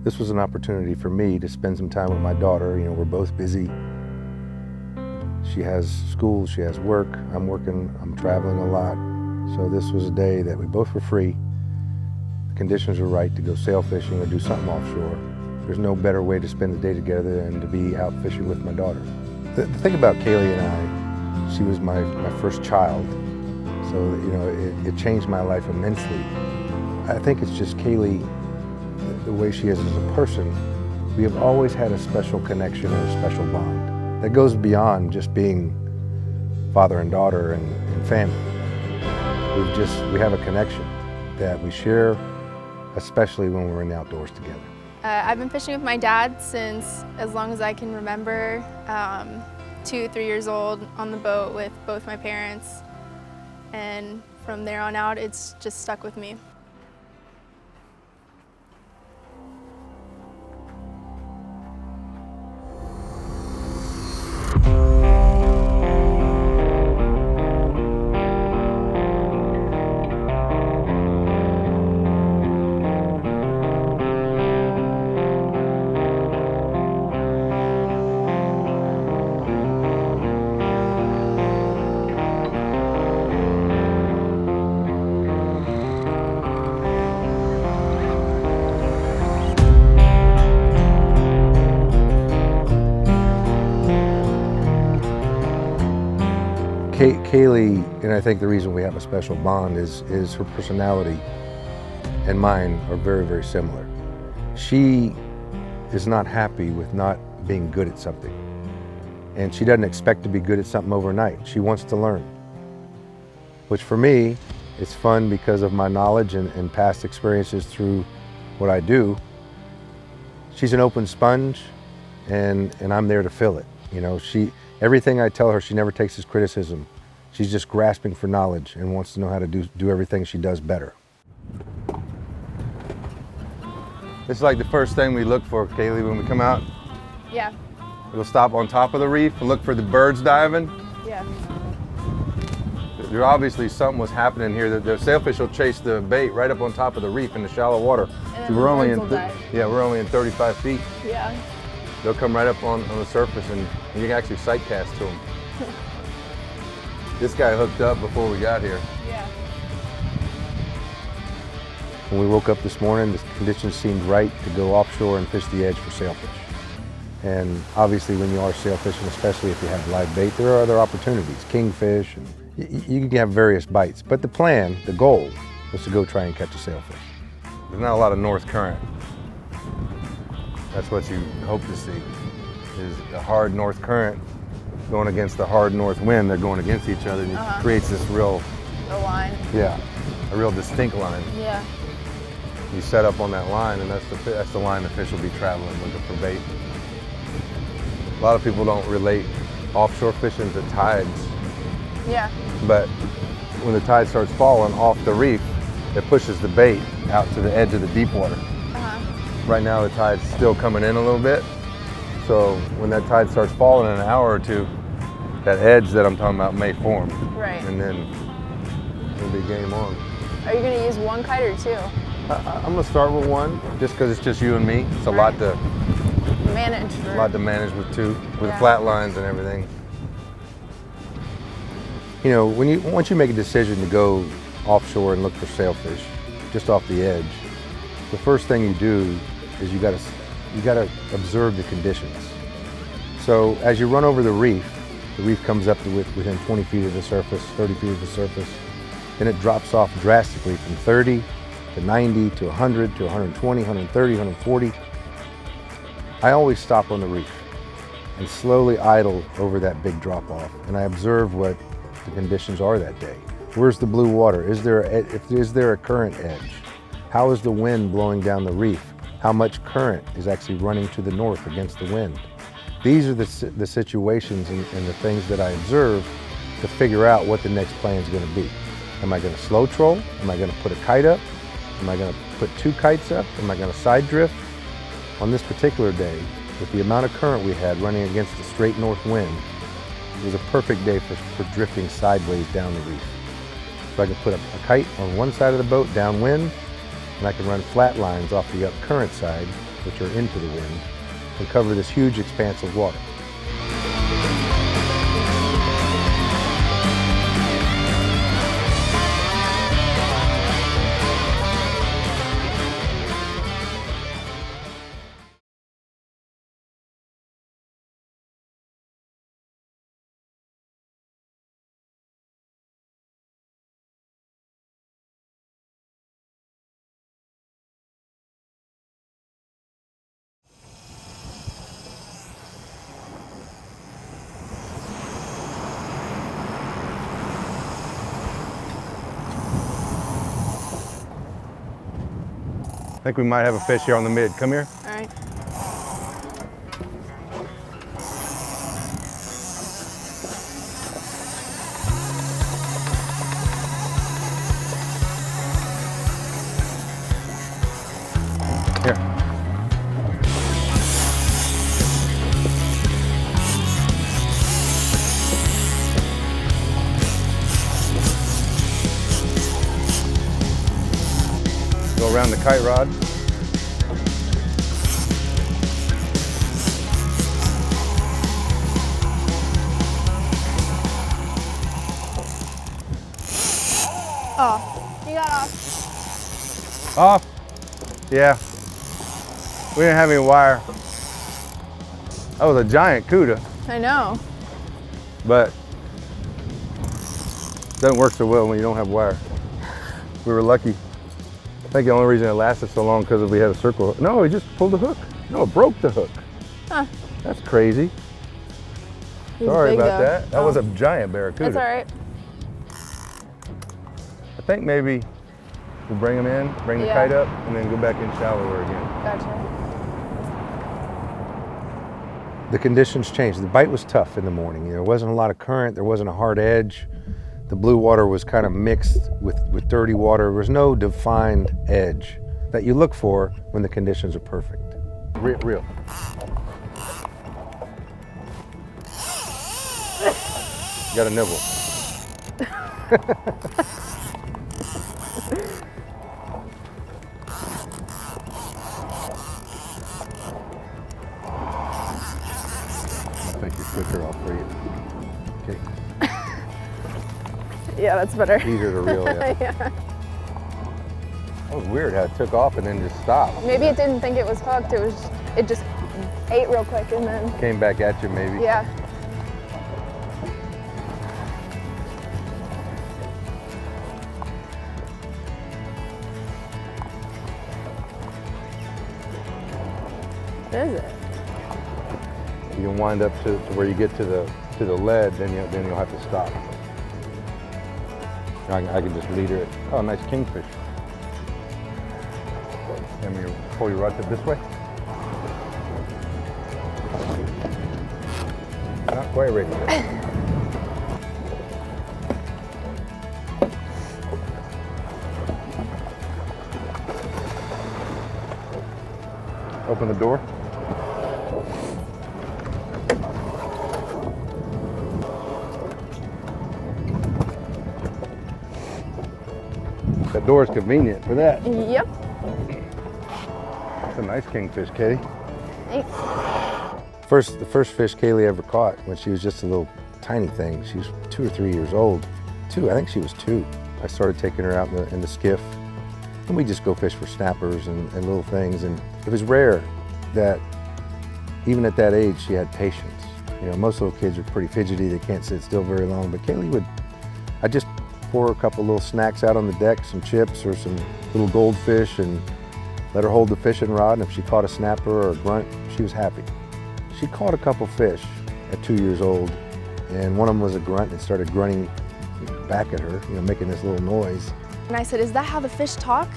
This was an opportunity for me to spend some time with my daughter. You know, we're both busy. She has school, she has work, I'm working, I'm traveling a lot. So this was a day that we both were free. The conditions were right to go sail fishing or do something offshore. There's no better way to spend the day together than to be out fishing with my daughter. The thing about Kaylee and I, she was my first child. So, you know, it changed my life immensely. I think it's just Kaylee, the way she is as a person. We have always had a special connection and a special bond that goes beyond just being father and daughter and family. We have a connection that we share, especially when we're in the outdoors together. I've been fishing with my dad since as long as I can remember. 2, 3 years old on the boat with both my parents. And from there on out, it's just stuck with me. Kaylee, and I think the reason we have a special bond is her personality and mine are very, very similar. She is not happy with not being good at something. And she doesn't expect to be good at something overnight. She wants to learn. Which for me, it's fun because of my knowledge and past experiences through what I do. She's an open sponge and I'm there to fill it. You know, everything I tell her, she never takes as criticism. She's just grasping for knowledge and wants to know how to do everything she does better. It's like the first thing we look for, Kaylee, when we come out. Yeah. We'll stop on top of the reef and look for the birds diving. Yeah. There obviously something was happening here. The sailfish will chase the bait right up on top of the reef in the shallow water. And so we're only we're in 35 feet. Yeah. They'll come right up on the surface and you can actually sight cast to them. This guy hooked up before we got here. Yeah. When we woke up this morning, the conditions seemed right to go offshore and fish the edge for sailfish. And obviously when you are sailfishing, especially if you have live bait, there are other opportunities, kingfish, and you can have various bites. But the plan, the goal, was to go try and catch a sailfish. There's not a lot of north current. That's what you hope to see, is a hard north current going against the hard north wind. They're going against each other, and it creates this real... The line. Yeah, a real distinct line. Yeah. You set up on that line, and that's the line the fish will be traveling, looking for bait. A lot of people don't relate offshore fishing to tides. Yeah. But when the tide starts falling off the reef, it pushes the bait out to the edge of the deep water. Right now the tide's still coming in a little bit. So when that tide starts falling in an hour or two, that edge that I'm talking about may form. Right. And then it'll be game on. Are you going to use one kite or two? I'm going to start with one, just because it's just you and me. It's a lot to manage with two, with flat lines and everything. You know, once you make a decision to go offshore and look for sailfish, just off the edge, the first thing you do is you gotta observe the conditions. So as you run over the reef comes up to within 20 feet of the surface, 30 feet of the surface, then it drops off drastically from 30 to 90 to 100 to 120, 130, 140. I always stop on the reef and slowly idle over that big drop off, and I observe what the conditions are that day. Where's the blue water? Is there a current edge? How is the wind blowing down the reef? How much current is actually running to the north against the wind? These are the situations and the things that I observe to figure out what the next plan is going to be. Am I going to slow troll? Am I going to put a kite up? Am I going to put 2 kites up? Am I going to side drift? On this particular day, with the amount of current we had running against the straight north wind, it was a perfect day for drifting sideways down the reef. So I could put a kite on one side of the boat downwind, and I can run flat lines off the up current side which are into the wind, and cover this huge expanse of water. I think we might have a fish here on the mid. Come here. All right. Here. Go around the kite rod. Oh, you got off. Off? Yeah. We didn't have any wire. That was a giant cuda, I know. but it doesn't work so well when you don't have wire. We were lucky. I think the only reason it lasted so long because we had a circle hook. No, he just pulled the hook. No, it broke the hook. Huh. That's crazy. He's Sorry big, about though. that. That was a giant barracuda. That's all right. I think maybe we'll bring him in, bring the Yeah. kite up, and then go back in shallower again. Gotcha. The conditions changed. The bite was tough in the morning. There wasn't a lot of current. There wasn't a hard edge. The blue water was kind of mixed with dirty water. There was no defined edge that you look for when the conditions are perfect. Real. You got a nibble. I'll take your clicker off for you. Okay. Yeah, that's better. Easier to reel, yeah. Yeah. That was weird how it took off and then just stopped. Maybe it didn't think it was hooked. It just ate real quick and then. Came back at you maybe. Yeah. What is it? You can wind up to where you get to the lead, then you'll have to stop. I can just leader it. Oh, nice kingfish. Let me pull your rod tip this way. Not quite ready yet. Open the door. That door is convenient for that. Yep. It's a nice kingfish, Katie. Thanks. The first fish Kaylee ever caught when she was just a little tiny thing. She was 2 or 3 years old. I think she was 2. I started taking her out in the skiff, and we just go fish for snappers and little things. And it was rare that even at that age she had patience. You know, most little kids are pretty fidgety. They can't sit still very long. But Kaylee I'd just pour a couple little snacks out on the deck, some chips or some little goldfish, and let her hold the fishing rod. And if she caught a snapper or a grunt, she was happy. She caught a couple fish at 2 years old, and one of them was a grunt and started grunting back at her, you know, making this little noise. And I said, "Is that how the fish talk?"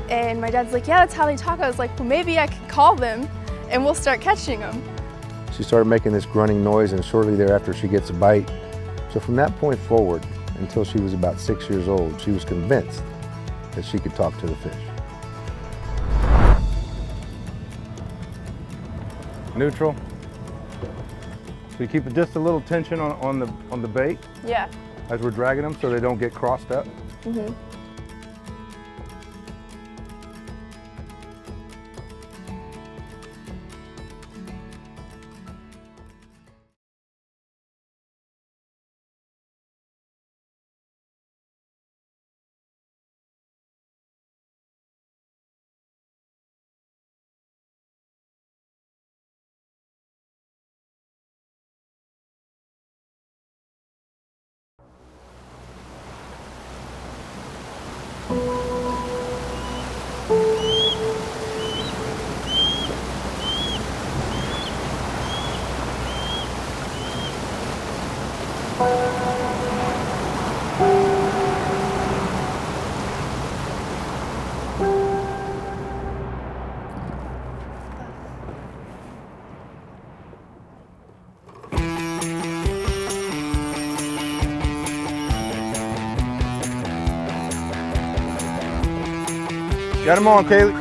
And my dad's like, "Yeah, that's how they talk." I was like, "Well, maybe I could call them and we'll start catching them." She started making this grunting noise, and shortly thereafter she gets a bite. So from that point forward, until she was about 6 years old, she was convinced that she could talk to the fish. Neutral. So you keep just a little tension on the bait Yeah. as we're dragging them so they don't get crossed up. Got him on, Kaylee.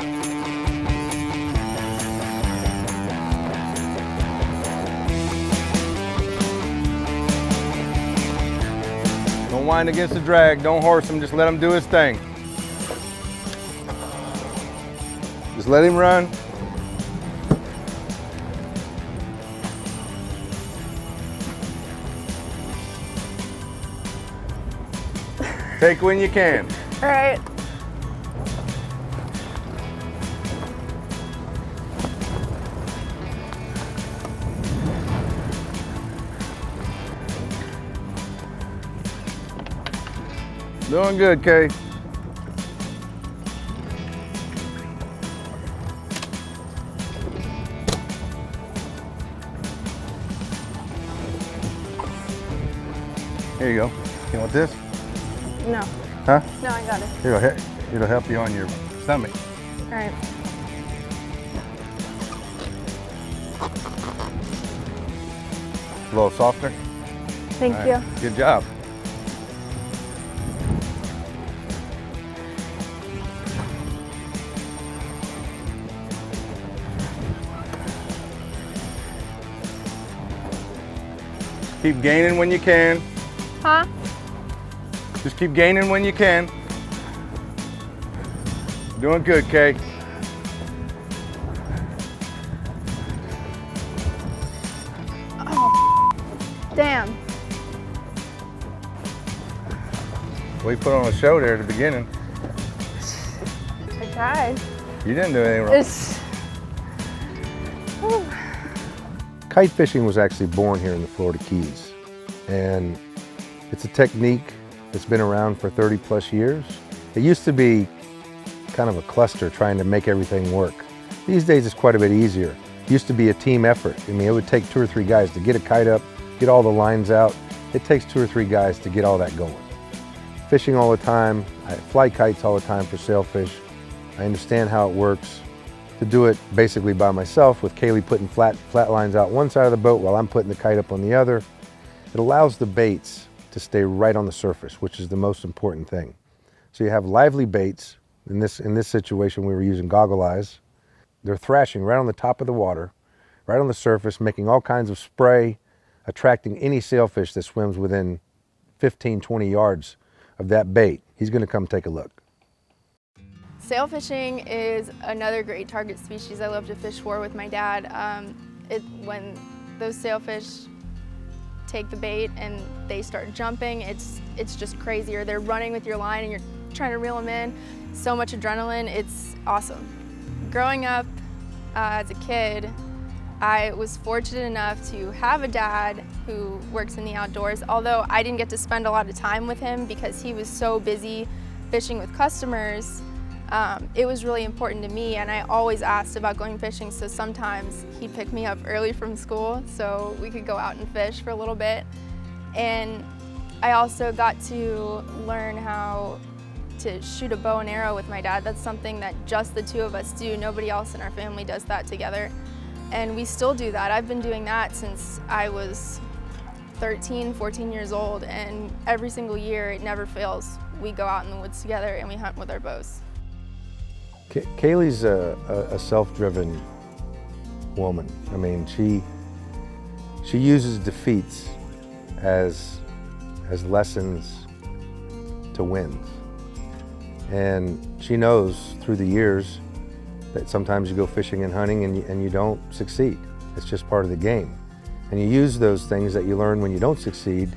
Don't wind against the drag. Don't horse him. Just let him do his thing. Just let him run. Take when you can. All right. Doing good, Kay. Here you go. You want this? No. Huh? No, I got it. Here, it'll help you on your stomach. All right. A little softer. Thank All you. right. Good job. Keep gaining when you can. Huh? Just keep gaining when you can. Doing good, Kay. Oh, damn. We put on a show there at the beginning. I tried. You didn't do anything wrong. It's. Whew. Kite fishing was actually born here in the Florida Keys, and it's a technique that's been around for 30 plus years. It used to be kind of a cluster trying to make everything work. These days it's quite a bit easier. It used to be a team effort. I mean, it would take 2 or 3 guys to get a kite up, get all the lines out. It takes 2 or 3 guys to get all that going. Fishing all the time, I fly kites all the time for sailfish. I understand how it works. To do it basically by myself with Kaylee putting flat lines out one side of the boat while I'm putting the kite up on the other, it allows the baits to stay right on the surface, which is the most important thing. So you have lively baits. In this situation, we were using goggle eyes. They're thrashing right on the top of the water, right on the surface, making all kinds of spray, attracting any sailfish that swims within 15, 20 yards of that bait. He's gonna come take a look. Sailfishing is another great target species I love to fish for with my dad. When those sailfish take the bait and they start jumping, it's just crazy. Or they're running with your line and you're trying to reel them in. So much adrenaline, it's awesome. Growing up as a kid, I was fortunate enough to have a dad who works in the outdoors, although I didn't get to spend a lot of time with him because he was so busy fishing with customers. It was really important to me, and I always asked about going fishing, so sometimes he'd pick me up early from school so we could go out and fish for a little bit. And I also got to learn how to shoot a bow and arrow with my dad. That's something that just the two of us do. Nobody else in our family does that together. And we still do that. I've been doing that since I was 13, 14 years old, and every single year, it never fails. We go out in the woods together and we hunt with our bows. Kaylee's a self-driven woman. I mean, she uses defeats as lessons to wins. And she knows through the years that sometimes you go fishing and hunting and you don't succeed. It's just part of the game. And you use those things that you learn when you don't succeed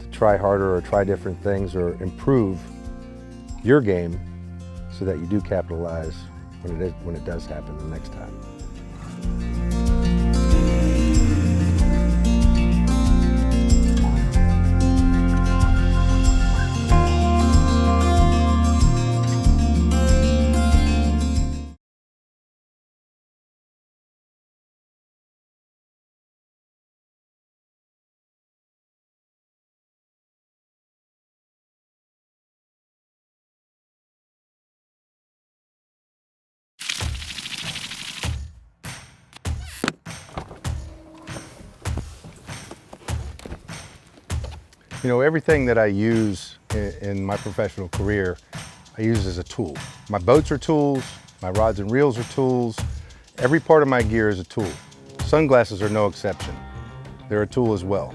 to try harder or try different things or improve your game so that you do capitalize when it does happen the next time. You know, everything that I use in my professional career, I use as a tool. My boats are tools, my rods and reels are tools. Every part of my gear is a tool. Sunglasses are no exception. They're a tool as well.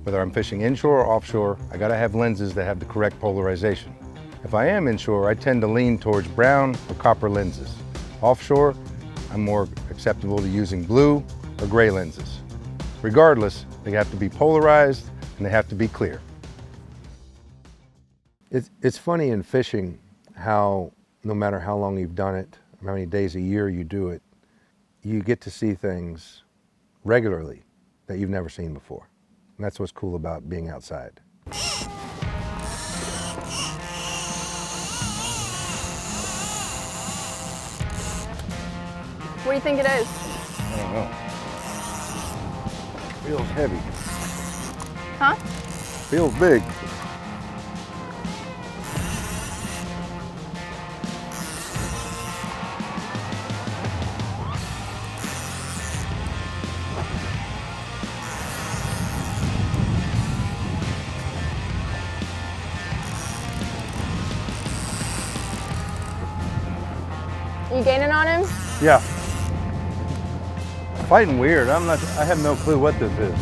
Whether I'm fishing inshore or offshore, I gotta have lenses that have the correct polarization. If I am inshore, I tend to lean towards brown or copper lenses. Offshore, I'm more acceptable to using blue or gray lenses. Regardless, they have to be polarized and they have to be clear. It's funny in fishing how no matter how long you've done it, how many days a year you do it, you get to see things regularly that you've never seen before. And that's what's cool about being outside. What do you think it is? I don't know. Feels heavy. Huh? Feels big. You gaining on him? Yeah. Fighting weird. I have no clue what this is.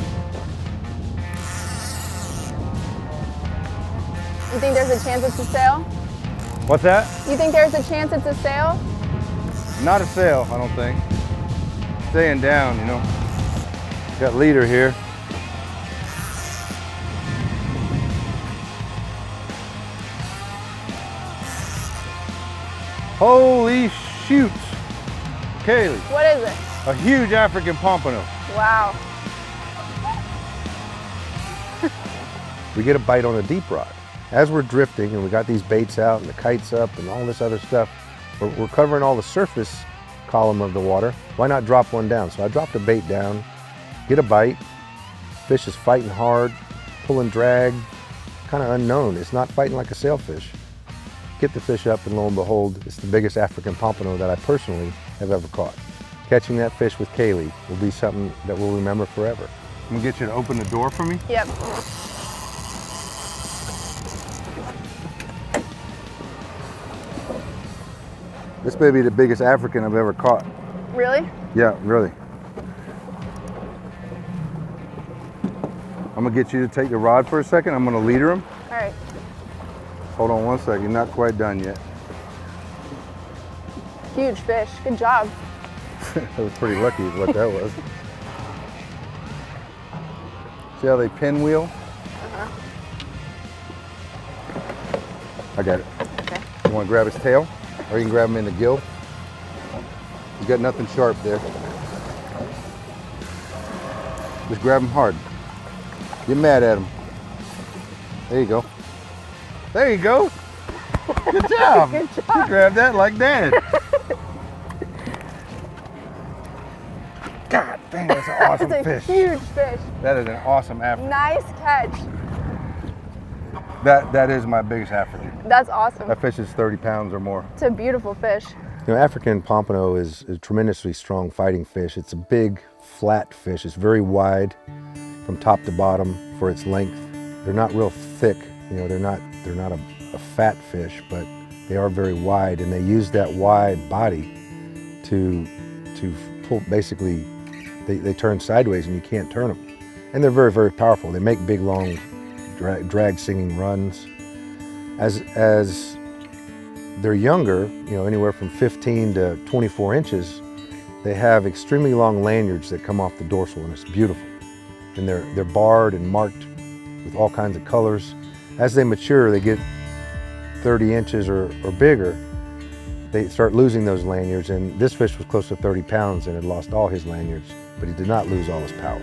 You think there's a chance it's a sail? What's that? You think there's a chance it's a sail? Not a sail, I don't think. Staying down, you know. Got leader here. Holy shoot. Kaylee. What is it? A huge African pompano. Wow. We get a bite on a deep rod. As we're drifting and we got these baits out and the kites up and all this other stuff, we're covering all the surface column of the water. Why not drop one down? So I dropped a bait down, get a bite. Fish is fighting hard, pulling drag, kind of unknown. It's not fighting like a sailfish. Get the fish up and lo and behold, it's the biggest African pompano that I personally have ever caught. Catching that fish with Kaylee will be something that we'll remember forever. I'm gonna get you to open the door for me. Yep. This may be the biggest African I've ever caught. Really? Yeah, really. I'm gonna get you to take the rod for a second. I'm gonna leader him. All right. Hold on one second, you're not quite done yet. Huge fish. Good job. That was pretty lucky is what that was. See how they pinwheel? I got it. Okay. You want to grab his tail? Or you can grab him in the gill. You got nothing sharp there. Just grab him hard. Get mad at him. There you go. There you go. Good job. Good job. You grabbed that like Dad. God dang, that's an awesome That's a fish. huge fish. That is an awesome African. Nice catch. That is my biggest African. That's awesome. That fish is 30 pounds or more. It's a beautiful fish. You know, African pompano is a tremendously strong fighting fish. It's a big, flat fish. It's very wide from top to bottom for its length. They're not real thick. You know, they're not a fat fish, but they are very wide, and they use that wide body to pull. Basically, they turn sideways, and you can't turn them. And they're very, very powerful. They make big, long, drag singing runs. As they're younger, you know, anywhere from 15 to 24 inches, they have extremely long lanyards that come off the dorsal, and it's beautiful. And they're barred and marked with all kinds of colors. As they mature, they get 30 inches or bigger, they start losing those lanyards, and this fish was close to 30 pounds and had lost all his lanyards, but he did not lose all his power.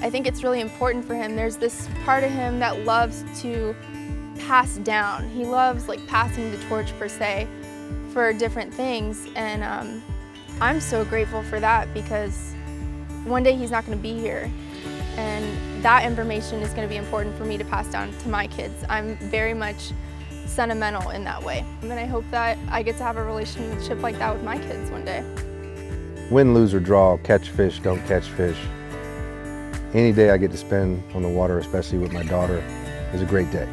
I think it's really important for him. There's this part of him that loves to pass down. He loves like passing the torch per se for different things, and I'm so grateful for that, because one day he's not going to be here, and that information is going to be important for me to pass down to my kids. I'm very much sentimental in that way. And I hope that I get to have a relationship like that with my kids one day. Win, lose, or draw, catch fish, don't catch fish. Any day I get to spend on the water, especially with my daughter, is a great day.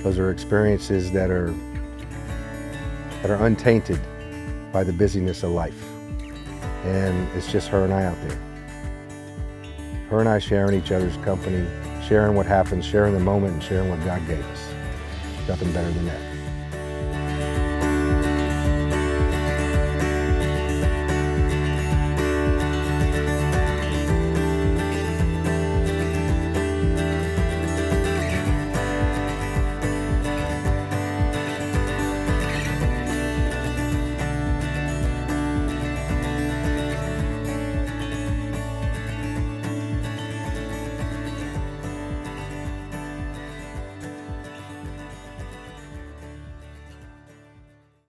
Those are experiences that are untainted by the busyness of life. And it's just her and I out there. Her and I sharing each other's company, sharing what happens, sharing the moment, and sharing what God gave us. Nothing better than that.